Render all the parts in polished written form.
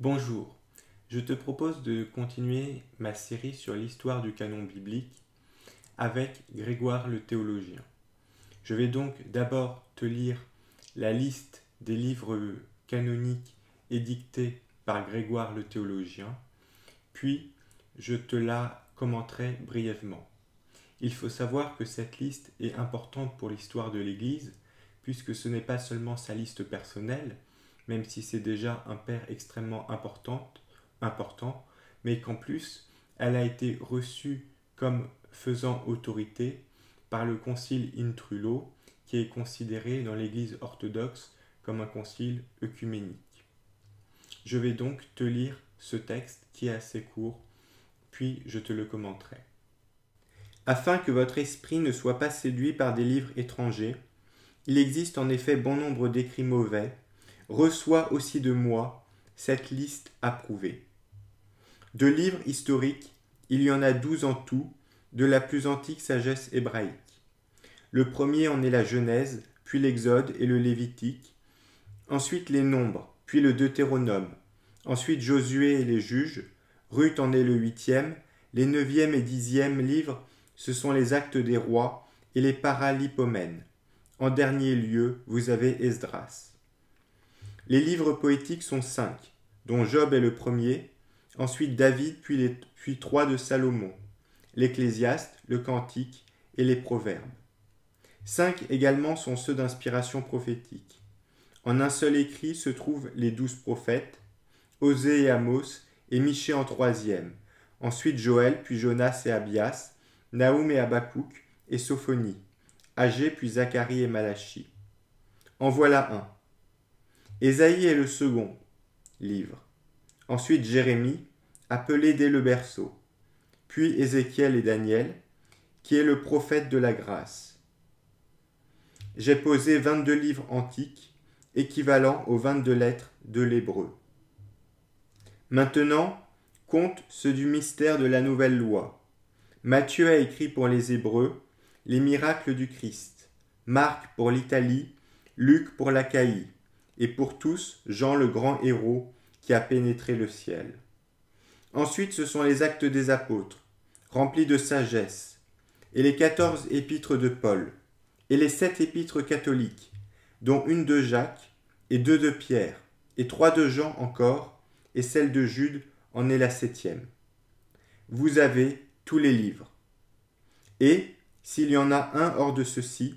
Bonjour, je te propose de continuer ma série sur l'histoire du canon biblique avec Grégoire le théologien. Je vais donc d'abord te lire la liste des livres canoniques édictés par Grégoire le théologien, puis je te la commenterai brièvement. Il faut savoir que cette liste est importante pour l'histoire de l'Église, puisque ce n'est pas seulement sa liste personnelle, même si c'est déjà un père extrêmement important, mais qu'en plus, elle a été reçue comme faisant autorité par le concile Intrulo, qui est considéré dans l'Église orthodoxe comme un concile œcuménique. Je vais donc te lire ce texte qui est assez court, puis je te le commenterai. Afin que votre esprit ne soit pas séduit par des livres étrangers, il existe en effet bon nombre d'écrits mauvais. Reçois aussi de moi cette liste approuvée. De livres historiques, il y en a 12 en tout, de la plus antique sagesse hébraïque. Le premier en est la Genèse, puis l'Exode et le Lévitique, ensuite les Nombres, puis le Deutéronome, ensuite Josué et les Juges, Ruth en est le 8e, les 9e et 10e livres, ce sont les Actes des Rois et les Paralipomènes. En dernier lieu, vous avez Esdras. Les livres poétiques sont 5, dont Job est le premier, ensuite David, puis 3 de Salomon, l'Ecclésiaste, le Cantique et les Proverbes. 5 également sont ceux d'inspiration prophétique. En un seul écrit se trouvent les 12 prophètes, Osée et Amos, et Michée en 3e, ensuite Joël, puis Jonas et Abias, Naoum et Habakkuk, et Sophonie, Agé, puis Zacharie et Malachie. En voilà un. Ésaïe est le second livre. Ensuite Jérémie, appelé dès le berceau. Puis Ézéchiel et Daniel, qui est le prophète de la grâce. J'ai posé 22 livres antiques, équivalents aux 22 lettres de l'hébreu. Maintenant, compte ceux du mystère de la nouvelle loi. Matthieu a écrit pour les Hébreux les miracles du Christ. Marc pour l'Italie, Luc pour l'Achaïe. Et pour tous, Jean le grand héros qui a pénétré le ciel. Ensuite, ce sont les actes des apôtres, remplis de sagesse, et les 14 épîtres de Paul, et les 7 épîtres catholiques, dont une de Jacques, et 2 de Pierre, et 3 de Jean encore, et celle de Jude en est la 7e. Vous avez tous les livres. Et, s'il y en a un hors de ceux-ci,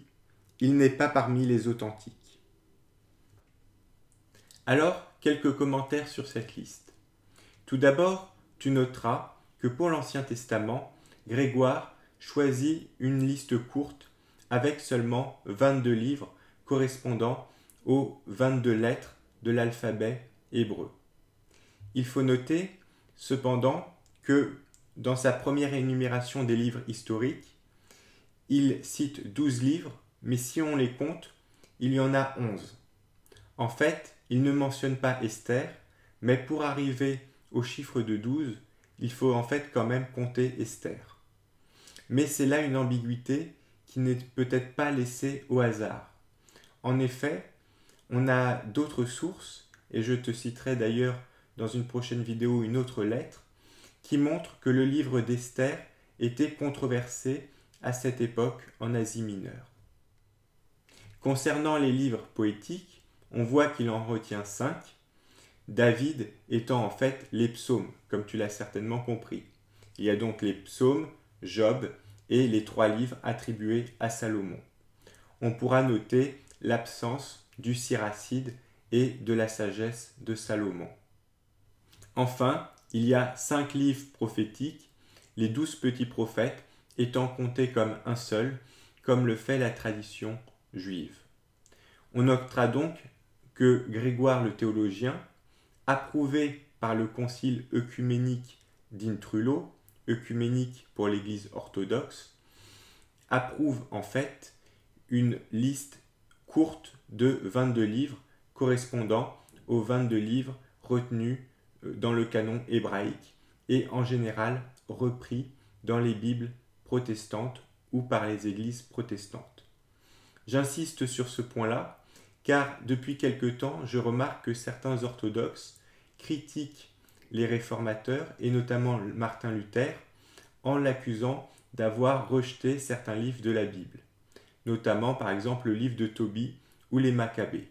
il n'est pas parmi les authentiques. Alors, quelques commentaires sur cette liste. Tout d'abord, tu noteras que pour l'Ancien Testament, Grégoire choisit une liste courte avec seulement 22 livres correspondant aux 22 lettres de l'alphabet hébreu. Il faut noter, cependant, que dans sa première énumération des livres historiques, il cite 12 livres, mais si on les compte, il y en a 11. En fait, il ne mentionne pas Esther, mais pour arriver au chiffre de 12, il faut en fait quand même compter Esther. Mais c'est là une ambiguïté qui n'est peut-être pas laissée au hasard. En effet, on a d'autres sources, et je te citerai d'ailleurs dans une prochaine vidéo une autre lettre, qui montre que le livre d'Esther était controversé à cette époque en Asie mineure. Concernant les livres poétiques, on voit qu'il en retient 5, David étant en fait les psaumes, comme tu l'as certainement compris. Il y a donc les psaumes, Job et les 3 livres attribués à Salomon. On pourra noter l'absence du Siracide et de la sagesse de Salomon. Enfin, il y a 5 livres prophétiques, les 12 petits prophètes étant comptés comme un seul, comme le fait la tradition juive. On notera donc que Grégoire le théologien, approuvé par le concile œcuménique d'Intrulo, œcuménique pour l'Église orthodoxe, approuve en fait une liste courte de 22 livres correspondant aux 22 livres retenus dans le canon hébraïque et en général repris dans les Bibles protestantes ou par les églises protestantes. J'insiste sur ce point-là, car depuis quelque temps, je remarque que certains orthodoxes critique les réformateurs, et notamment Martin Luther, en l'accusant d'avoir rejeté certains livres de la Bible, notamment par exemple le livre de Tobie ou les Maccabées.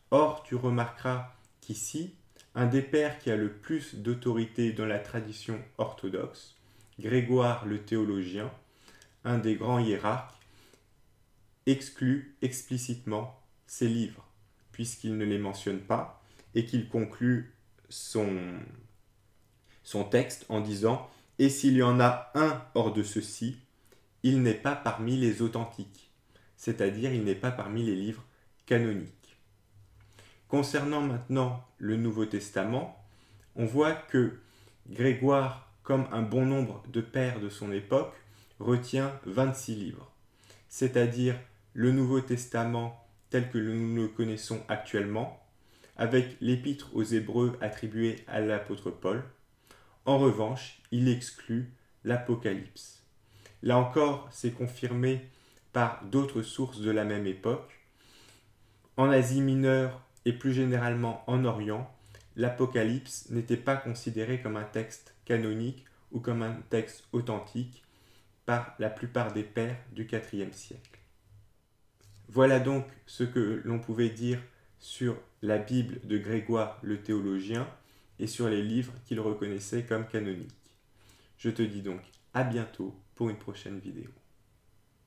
Or, tu remarqueras qu'ici, un des pères qui a le plus d'autorité dans la tradition orthodoxe, Grégoire le théologien, un des grands hiérarques, exclut explicitement ces livres, puisqu'il ne les mentionne pas, et qu'il conclut son texte en disant « Et s'il y en a un hors de ceux-ci, il n'est pas parmi les authentiques », c'est-à-dire il n'est pas parmi les livres canoniques. Concernant maintenant le Nouveau Testament, on voit que Grégoire, comme un bon nombre de pères de son époque, retient 26 livres, c'est-à-dire le Nouveau Testament tel que nous le connaissons actuellement, avec l'épître aux Hébreux attribuée à l'apôtre Paul. En revanche, il exclut l'Apocalypse. Là encore, c'est confirmé par d'autres sources de la même époque. En Asie mineure et plus généralement en Orient, l'Apocalypse n'était pas considéré comme un texte canonique ou comme un texte authentique par la plupart des pères du IVe siècle. Voilà donc ce que l'on pouvait dire sur la Bible de Grégoire le théologien et sur les livres qu'il reconnaissait comme canoniques. Je te dis donc à bientôt pour une prochaine vidéo.